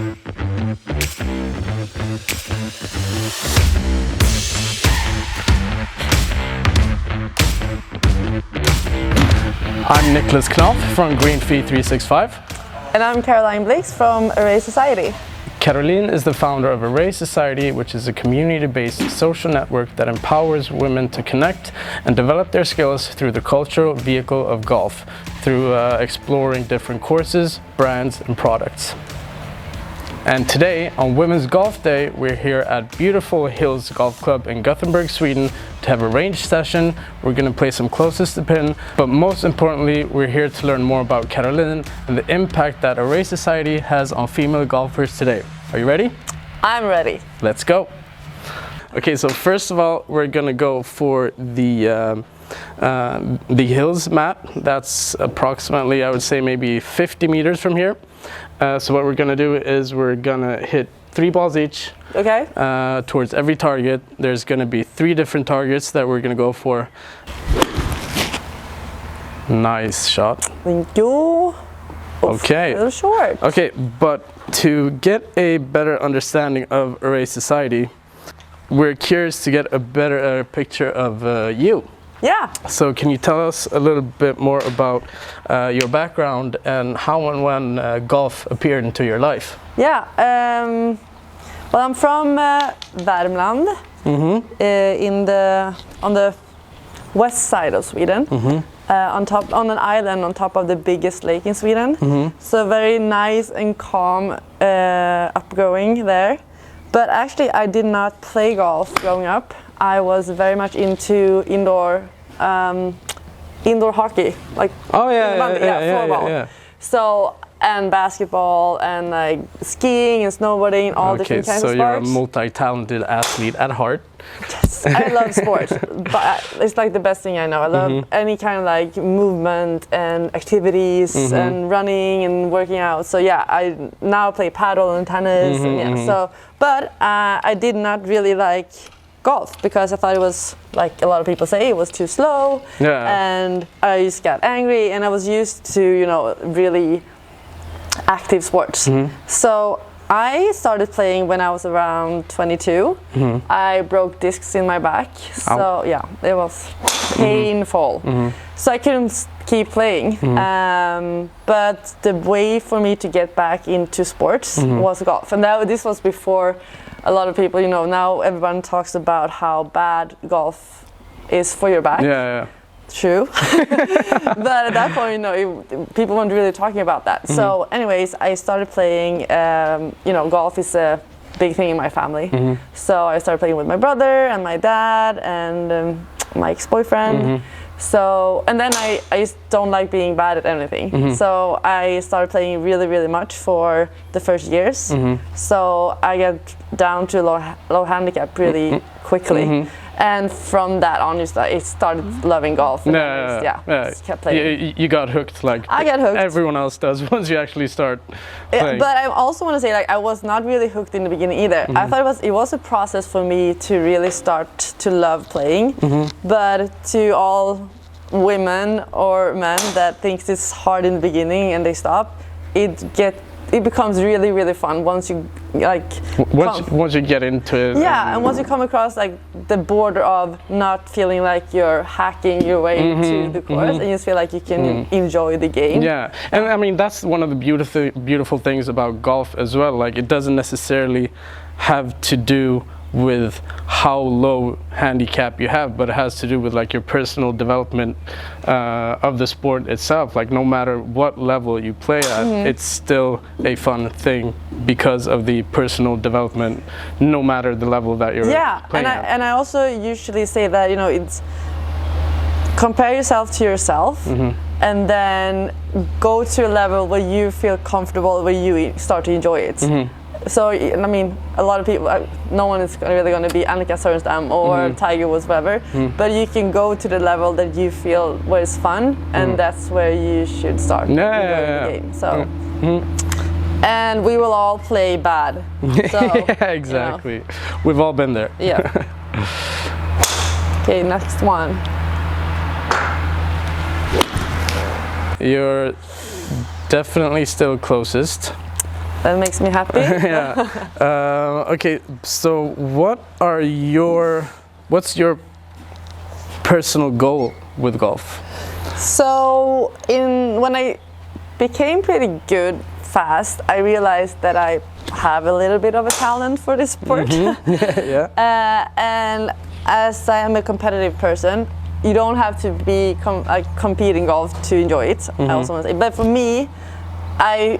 I'm Nicholas Knopf from Green Fee 365. And I'm Caroline Blixt from Aray Society. Caroline is the founder of Aray Society, which is a community-based social network that empowers women to connect and develop their skills through the cultural vehicle of golf, through exploring different courses, brands, and products. And today, on Women's Golf Day, we're here at beautiful Hills Golf Club in Gothenburg, Sweden, to have a range session. We're going to play some closest to pin, but most importantly, we're here to learn more about Caroline and the impact that Aray Society has on female golfers today. Are you ready? I'm ready. Let's go. Okay, so first of all, we're going to go for the Hills mat. That's approximately, I would say, maybe 50 meters from here. So what we're going to do is we're going to hit 3 balls each. Okay. Towards every target. There's going to be 3 different targets that we're going to go for. Nice shot. Thank you. Okay. A little short. Okay, but to get a better understanding of Aray Society, we're curious to get a better picture of you. Yeah. So can you tell us a little bit more about your background and how and when golf appeared into your life? Yeah. Well, I'm from Värmland, on the west side of Sweden, on an island on top of the biggest lake in Sweden. So very nice and calm upgoing there. But actually, I did not play golf growing up. I was very much into indoor hockey, like floorball. Yeah. So and basketball and like skiing and snowboarding, all different kinds of sports. So you're a multi-talented athlete at heart. Yes, I love sports, but it's like the best thing I know. I love any kind of like movement and activities and running and working out. So yeah, I now play paddle and tennis. But I did not really like golf because I thought it was, like a lot of people say, it was too slow. Yeah. And I just got angry, and I was used to, really active sports. So I started playing when I was around 22. I broke discs in my back. So yeah, it was painful. So I couldn't keep playing. But the way for me to get back into sports was golf. And this was before a lot of people, now everyone talks about how bad golf is for your back. Yeah. True. But at that point, people weren't really talking about that. So anyways, I started playing, golf is a big thing in my family. So I started playing with my brother and my dad and my ex-boyfriend. So, and then I just don't like being bad at anything. So I started playing really, really much for the first years. So I got down to low handicap really quickly. And from that on, I started loving golf. And just kept playing. You got hooked like I got hooked. Everyone else does once you actually start playing. But I also want to say, I was not really hooked in the beginning either. I thought it was a process for me to really start to love playing. But to all women or men that thinks it's hard in the beginning and they stop, it becomes really, really fun once you once you get into it. Yeah, and once you come across the border of not feeling like you're hacking your way to the course, and you just feel like you can enjoy the game. Yeah, and I mean that's one of the beautiful things about golf as well. Like it doesn't necessarily have to do with how low handicap you have, but it has to do with your personal development of the sport itself. Like no matter what level you play at, it's still a fun thing because of the personal development, no matter the level that you're playing at. And I also usually say that it's compare yourself to yourself, and then go to a level where you feel comfortable, where you start to enjoy it. So, I mean, a lot of people, no one is really going to be Annika Sörenstam or Tiger Woods, whatever, but you can go to the level that you feel where it's fun, and that's where you should start enjoying the game. So, and we will all play bad. So, yeah, exactly. We've all been there. Yeah. Okay, next one. You're definitely still closest. That makes me happy. Yeah. Okay, so what's your personal goal with golf? So when I became pretty good fast, I realized that I have a little bit of a talent for this sport. Yeah. And as I am a competitive person, you don't have to be compete in golf to enjoy it. I also want to say, but for me, I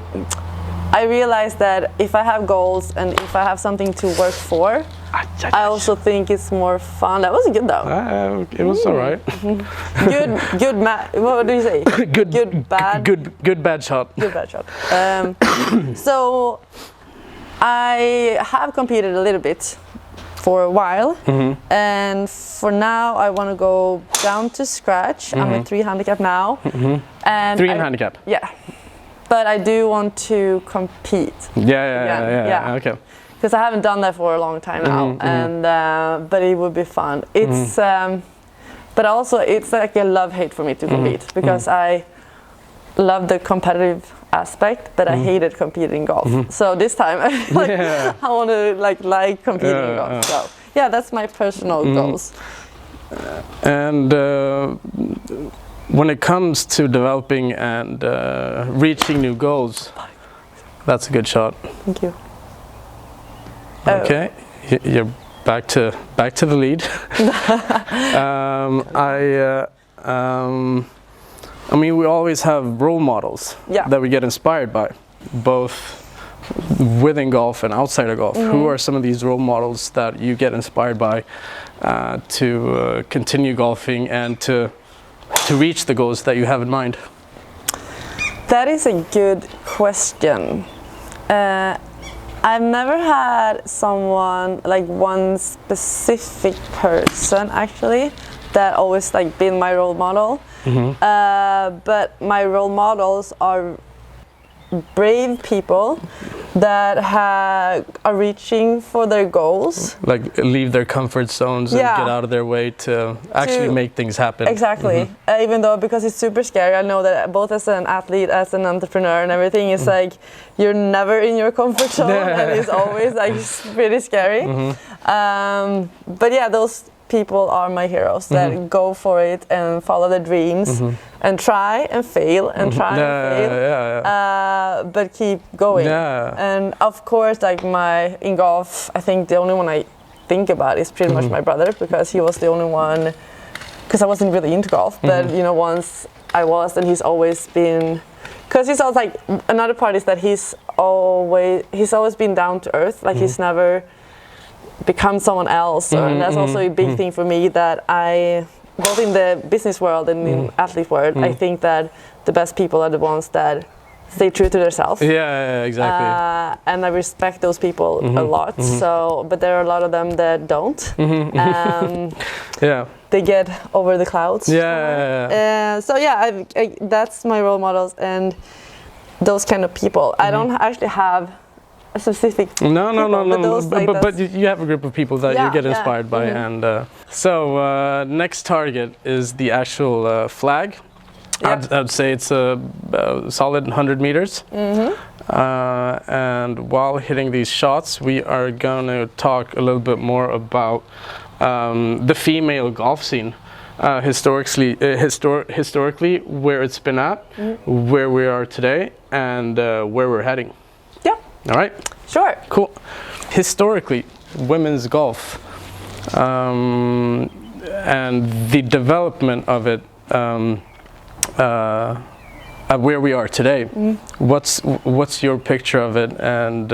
realized that if I have goals and if I have something to work for, I also think it's more fun. That was good though. It was all right. What do you say? Good bad shot. Good bad shot. So I have competed a little bit for a while, and for now I want to go down to scratch. I'm at 3 handicap now, and 3 handicap. Yeah, but I do want to compete. Yeah. Okay. Because I haven't done that for a long time now, and but it would be fun. It's but also it's like a love-hate for me to compete, because I love the competitive aspect, but I hated competing in golf. So this time I want to like competing in golf. So yeah, that's my personal goals. And when it comes to developing and reaching new goals, that's a good shot. Thank you. Okay, you're back to the lead. I mean, we always have role models that we get inspired by, both within golf and outside of golf. Who are some of these role models that you get inspired by to continue golfing and to reach the goals that you have in mind? That is a good question. I've never had someone, like one specific person actually, that always like been my role model. But my role models are brave people that are reaching for their goals. Like leave their comfort zones and get out of their way to actually make things happen. Exactly. Even though, because it's super scary, I know that both as an athlete, as an entrepreneur and everything, it's like you're never in your comfort zone and it's always like pretty scary. But yeah, those people are my heroes that go for it and follow their dreams and try and fail and try and fail, but keep going. And of course, like in golf, I think the only one I think about is pretty much my brother, because he was the only one, because I wasn't really into golf, but you know, once I was, and he's always been, because he's also like, another part is that he's always been down to earth, like he's never become someone else, and that's also a big thing for me, that I, both in the business world and in athlete world, I think that the best people are the ones that stay true to themselves. Yeah, exactly. And I respect those people a lot. So, but there are a lot of them that don't. They get over the clouds. So yeah, that's my role models and those kind of people. I don't actually have a specific but you have a group of people that you get inspired by, and so next target is the actual flag. I'd say it's a solid 100 meters, and while hitting these shots we are going to talk a little bit more about the female golf scene, historically where it's been at, where we are today, and where we're heading. All right. Sure. Cool. Historically, women's golf and the development of it, where we are today. What's your picture of it? And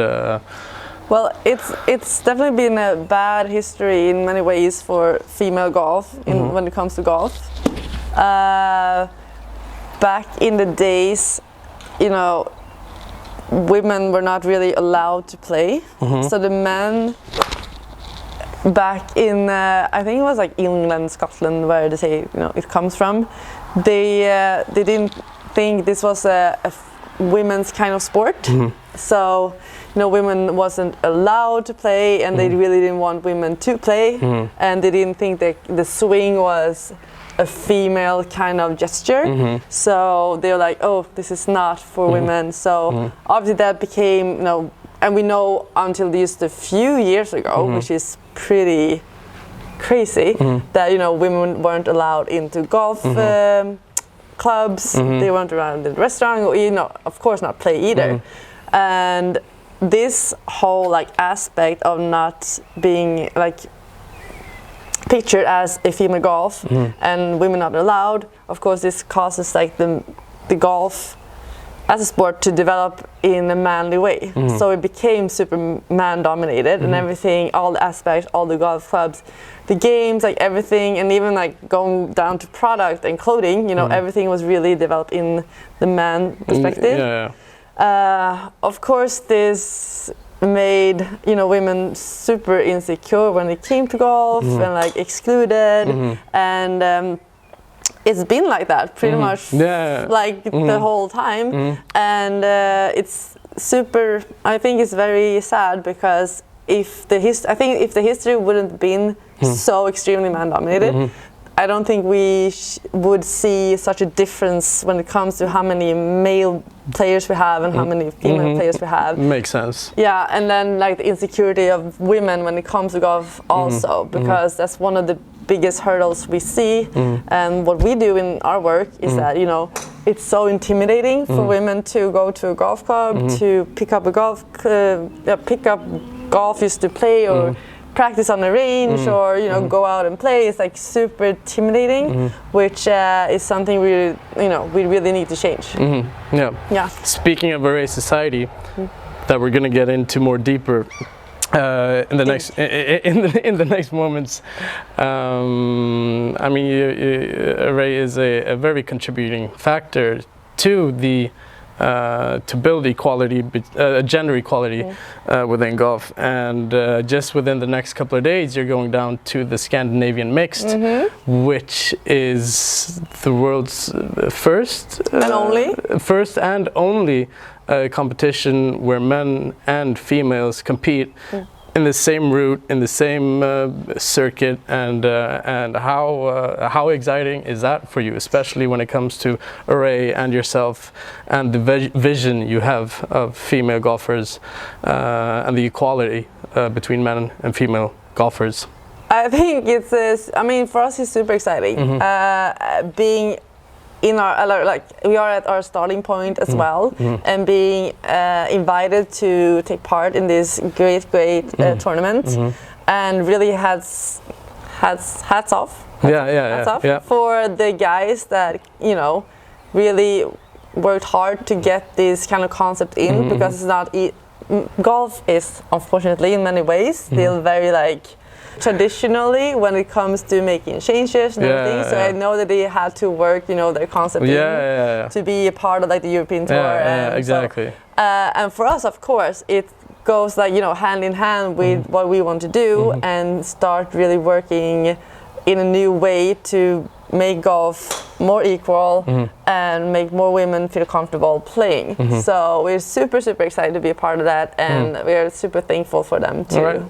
well, it's definitely been a bad history in many ways for female golf when it comes to golf. Back in the days, you know, women were not really allowed to play, so the men back in I think it was like England, Scotland, where they say, you know, it comes from, they didn't think this was a women's kind of sport. So, you know, women wasn't allowed to play, and they really didn't want women to play, and they didn't think that the swing was a female kind of gesture. So they're like, oh, this is not for women. So obviously that became, and we know until just a few years ago, which is pretty crazy, that women weren't allowed into golf clubs. They weren't allowed in the restaurant, or of course not play either. And this whole like aspect of not being like pictured as a female golf and women not allowed, of course this causes like the golf as a sport to develop in a manly way. So it became super man dominated, and everything, all the aspects, all the golf clubs, the games, like everything, and even like going down to product and clothing, everything was really developed in the man perspective. Of course this made women super insecure when it came to golf and like excluded, and it's been like that pretty much like the whole time, and it's super, I think it's very sad, because if the history wouldn't been so extremely man dominated, I don't think we would see such a difference when it comes to how many male players we have and how many female players we have. Makes sense. Yeah, and then like the insecurity of women when it comes to golf also, because that's one of the biggest hurdles we see. And what we do in our work is that it's so intimidating for women to go to a golf club, to pick up golf just to play, or practice on the range, or go out and play. It's like super intimidating, which is something we really need to change. Yeah. Speaking of Aray Society, that we're gonna get into more deeper in the next moments. I mean, Aray is a very contributing factor to the to build equality, gender equality within golf, and just within the next couple of days you're going down to the Scandinavian Mixed, which is the world's first and only competition where men and females compete in the same route, in the same circuit, and how exciting is that for you, especially when it comes to Aray and yourself and the vision you have of female golfers and the equality between men and female golfers? I think for us it's super exciting. Being in our, we are at our starting point as well, and being invited to take part in this great tournament, and really hats off for the guys that really worked hard to get this kind of concept in, because it's not golf is unfortunately in many ways still very traditionally when it comes to making changes and everything. So I know that they had to work, their concept to be a part of the European tour. Exactly. So, and for us, of course, it goes hand in hand with what we want to do, and start really working in a new way to make golf more equal and make more women feel comfortable playing. So we're super excited to be a part of that, and we're super thankful for them to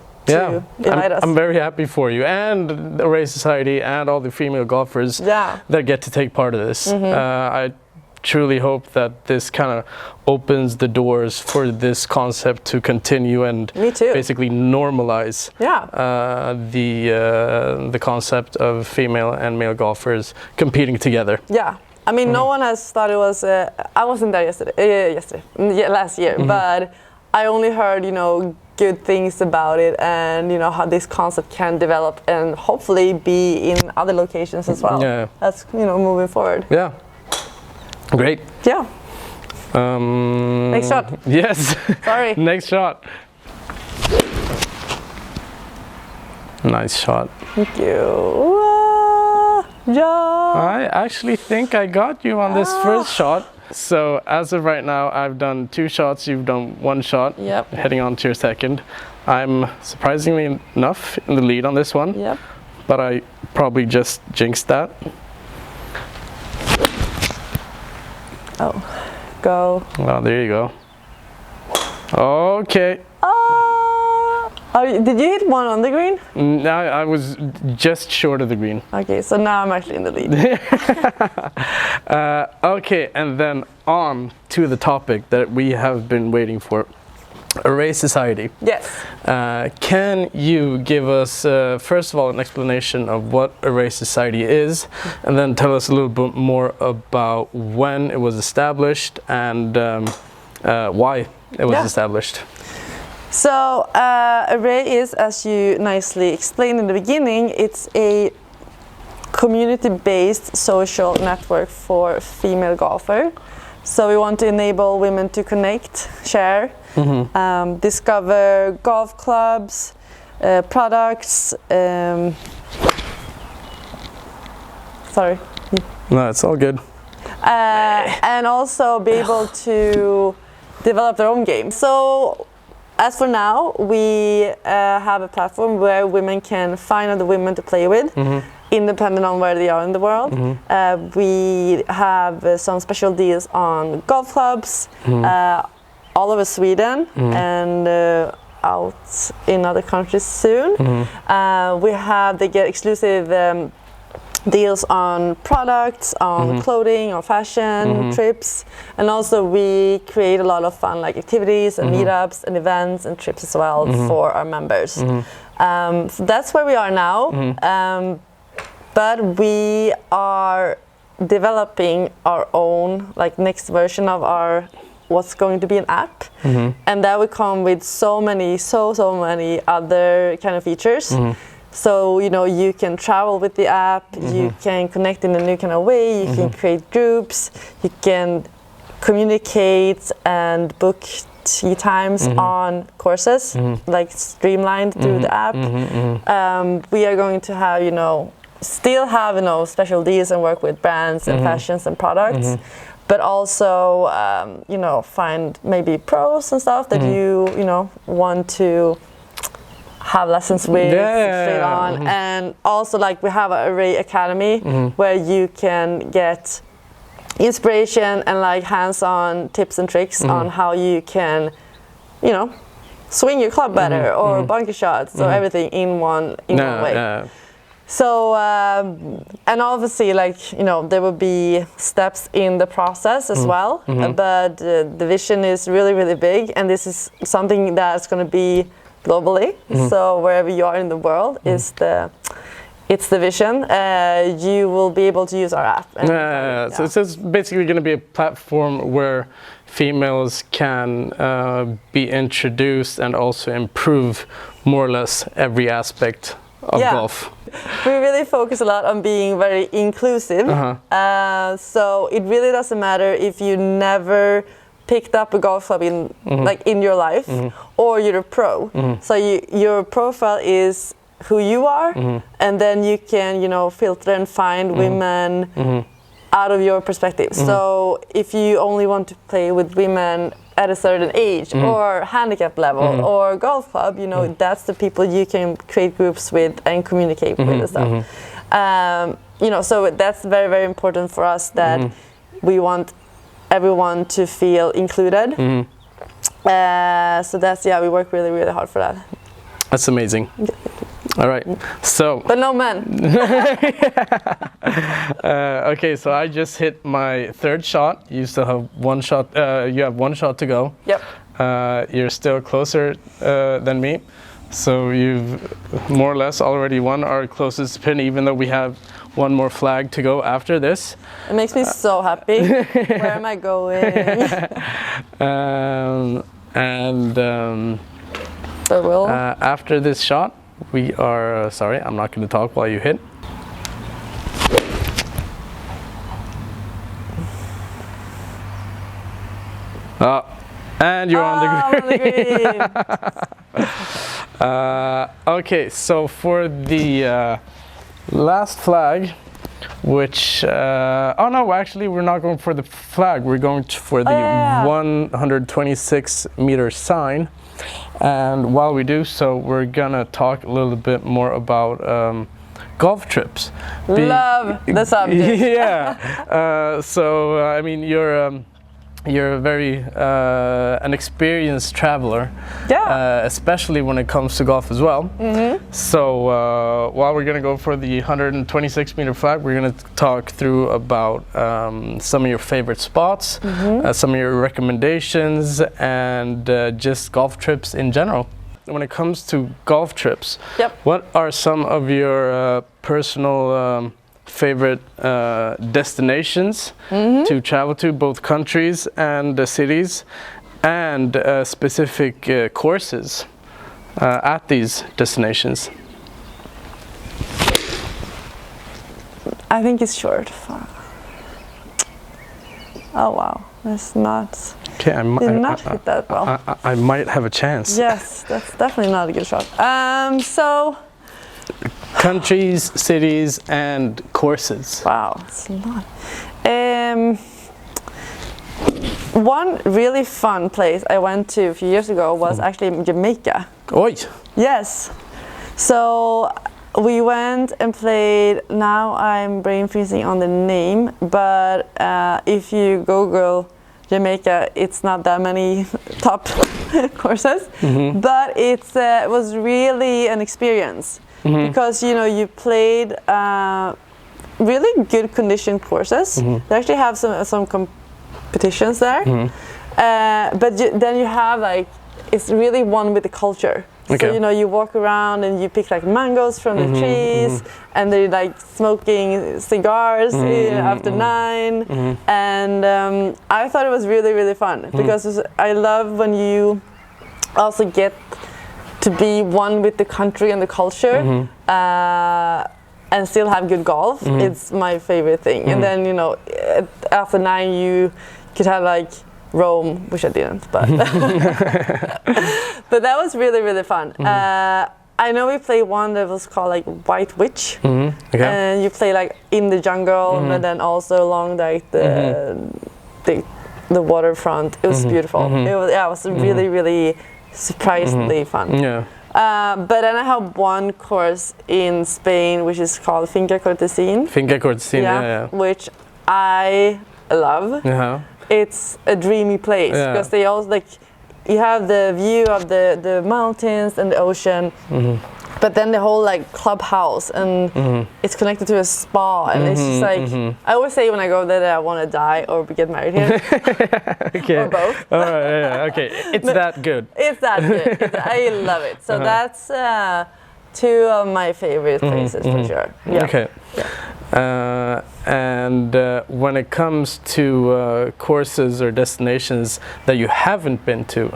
invite us. I'm very happy for you and the Aray Society and all the female golfers that get to take part of this. I truly hope that this kind of opens the doors for this concept to continue and basically normalize the concept of female and male golfers competing together. Yeah. I mean, no one has thought it was. I wasn't there last year, but I only heard, good things about it, and how this concept can develop and hopefully be in other locations as well. Yeah. That's moving forward. Yeah. Great. Yeah. Next shot. Yes. Sorry. Next shot. Nice shot. Thank you. I actually think I got you on this first shot. So as of right now, I've done 2 shots, you've done 1 shot. Yep. Heading on to your second. I'm surprisingly enough in the lead on this one. Yep. But I probably just jinxed that. Oh, go. Well, there you go. Okay. Did you hit one on the green? No, I was just short of the green. Okay, so now I'm actually in the lead. Okay, and then on to the topic that we have been waiting for. Aray Society. Yes. Can you give us, first of all, an explanation of what Aray Society is, and then tell us a little bit more about when it was established and why it was established? So Aray is, as you nicely explained in the beginning, it's a community-based social network for female golfers. So we want to enable women to connect, share, discover golf clubs, products. Sorry. No, it's all good. And also be able to develop their own game. So as for now, we have a platform where women can find other women to play with. Independent on where they are in the world. We have some special deals on golf clubs all over Sweden and out in other countries soon. They get exclusive deals on products, on clothing, on fashion, trips, and also we create a lot of fun like activities and meetups and events and trips as well for our members. So that's where we are now. But we are developing our own, like next version of our, what's going to be an app, and that will come with so many other kind of features. So you can travel with the app, you can connect in a new kind of way, you can create groups, you can communicate and book tea times on courses, like streamlined through the app. We are going to have still have special deals and work with brands and fashions and products, but also find maybe pros and stuff that you want to have lessons with straight on. And also like we have an Aray Academy where you can get inspiration and like hands-on tips and tricks on how you can swing your club better or bunker shots or everything in one way. So and obviously there will be steps in the process as well, but the vision is really big, and this is something that's going to be globally. So wherever you are in the world it's the vision. You will be able to use our app. So it's basically going to be a platform where females can be introduced and also improve more or less every aspect of golf. We really focus a lot on being very inclusive. So it really doesn't matter if you never picked up a golf club in your life or you're a pro. So your profile is who you are, and then you can filter and find women out of your perspective. So if you only want to play with women at a certain age or handicap level or golf club, that's the people you can create groups with and communicate with and stuff. So that's very important for us, that we want everyone to feel included. So that's we work really hard for that. That's amazing. All right, so but no men. Okay, so I just hit my third shot. You still have one shot. You have one shot to go. Yep. You're still closer than me, so you've more or less already won our closest pin, even though we have one more flag to go after this. It makes me so happy. Where am I going? After this shot, we are sorry, I'm not going to talk while you hit. And you're on the green. Okay, so for the last flag, which oh no, actually we're not going for the flag, we're going for the 126 meter sign. And while we do so, we're gonna talk a little bit more about golf trips. Love the subject. So I mean, you're you're a very an experienced traveler, especially when it comes to golf as well. So while we're gonna go for the 126-meter flag, we're gonna talk through about some of your favorite spots, some of your recommendations, and just golf trips in general. When it comes to golf trips, what are some of your personal favorite destinations to travel to, both countries and cities, and specific courses at these destinations? I think it's short. Oh wow, that's not. Okay, did not hit that well. I might have a chance. Yes, that's definitely not a good shot. So. Countries, cities, and courses. Wow, it's a lot. One really fun place I went to a few years ago was actually Jamaica. Oi! Yes. So we went and played, now I'm brain freezing on the name, but if you Google Jamaica, it's not that many top courses, but it was really an experience. Because you played really good conditioned courses. They actually have some competitions there, but then you have it's really one with the culture. Okay. So you walk around and you pick mangoes from the trees, and they're smoking cigars after 9, and I thought it was really, really fun because I love when you also get to be one with the country and the culture, and still have good golf. It's my favorite thing. And then after 9 you could have Rome, which I didn't, but but that was really, really fun. I know we played one that was called White Witch, and you play in the jungle, and then also along the waterfront. It was beautiful. It was really, really surprisingly fun. But then I have one course in Spain which is called Finca Cortesín. Finca Cortesín, which I love. It's a dreamy place because they also you have the view of the mountains and the ocean, but then the whole clubhouse, and it's connected to a spa, and it's just I always say when I go there that I want to die or get married here. Or both. All right, okay, it's that good. It's that good. I love it. So that's two of my favorite places for sure. Okay. And when it comes to courses or destinations that you haven't been to,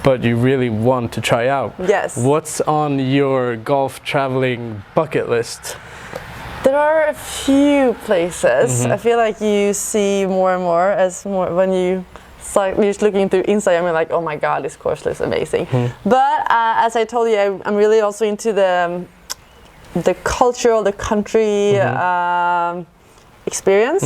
but you really want to try out, what's on your golf traveling bucket list? There are a few places. I feel like you see more and more when you start just looking through Instagram, you're like, oh my god, this course looks amazing. But as I told you, I'm really also into the cultural, the country experience,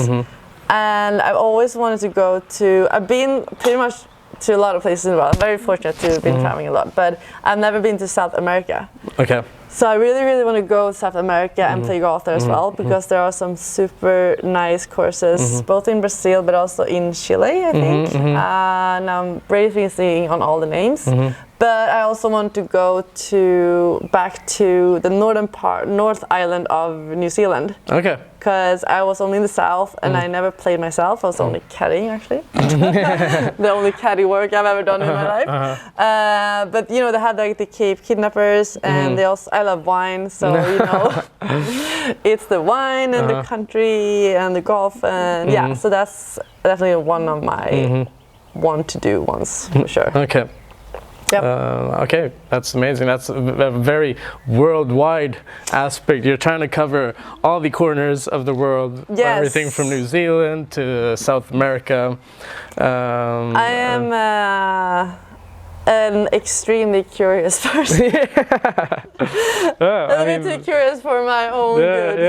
and I've always wanted to go to. I've been pretty much to a lot of places in the world. I'm very fortunate to have been traveling a lot, but I've never been to South America. Okay. So I really, really want to go to South America and play golf there as well, because there are some super nice courses, both in Brazil but also in Chile, I think. And I'm briefly seeing on all the names. But I also want to go back to the North Island of New Zealand. Okay. Because I was only in the south and I never played myself. I was only caddying, actually. The only caddy work I've ever done in my life. But they had the Cape Kidnappers, and they also, I love wine, so it's the wine and the country and the golf, and so that's definitely one of my want to do ones for sure. Okay. Yep. Okay, that's amazing. That's a very worldwide aspect. You're trying to cover all the corners of the world, everything from New Zealand to South America. I am an extremely curious person. A bit too curious for my own good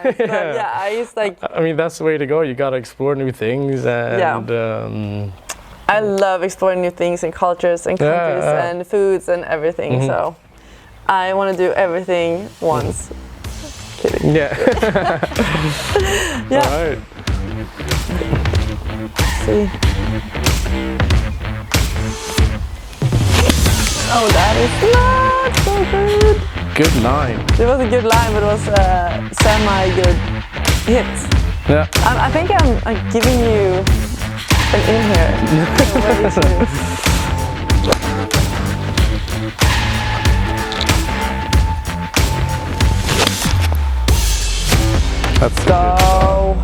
sometimes. But I just I mean, that's the way to go. You got to explore new things, and I love exploring new things and cultures and countries and foods and everything. So I want to do everything once. Kidding. Yeah. All right. Let's see. Oh, that is not so good. Good line. It was a good line, but it was a semi-good hit. Yeah. I think I'm giving you an in here. Let's go.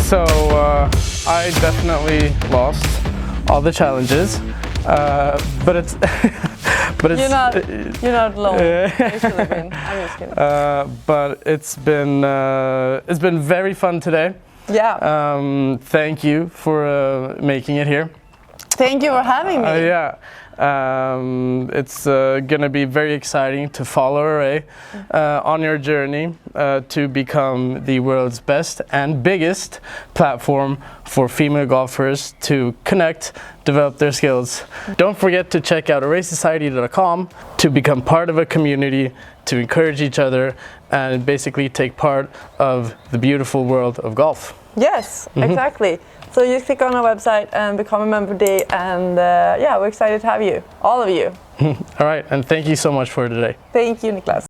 So I definitely lost all the challenges, but it's but it's you're not alone. You should have been. I'm just kidding. But it's been very fun today. Yeah. Thank you for making it here. Thank you for having me. Yeah. It's gonna be very exciting to follow Aray on your journey to become the world's best and biggest platform for female golfers to connect, develop their skills. Don't forget to check out araysociety.com to become part of a community, to encourage each other, and basically take part of the beautiful world of golf. Yes, exactly. So you click on our website and become a member today, and yeah, we're excited to have you, all of you. All right, and thank you so much for today. Thank you, Niklas.